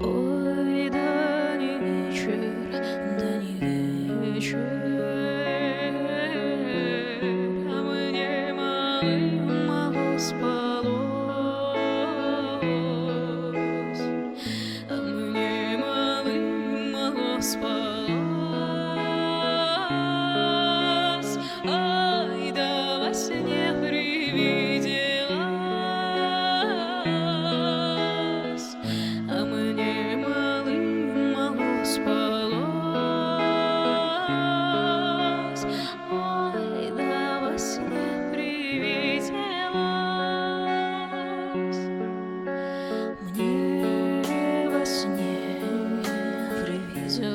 Ой, да не вечер, да не вечер, а мне малым мало спалось, а мне малым мало спалось. Ай, да во сне привиделась, а мне малым мало спалось. Ой, да во сне привиделась, мне во сне привиделась,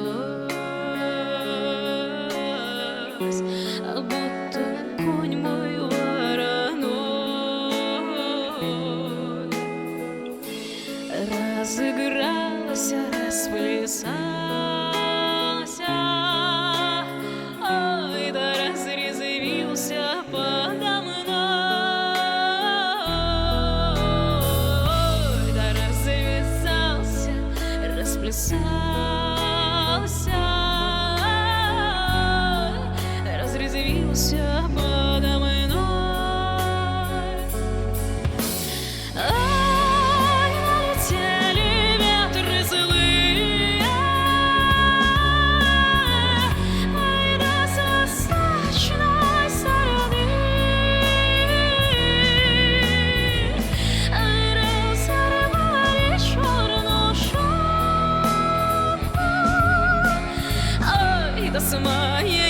а будто конь мой вороной разыгрался, расплясался, ой, да разрезвился подо мной, да развязался, расплясался, разрезвился подо мной. Ай, налетели ветры злые, ай, да с восточной стороны, ай, разорвали черношу, ай, да с моей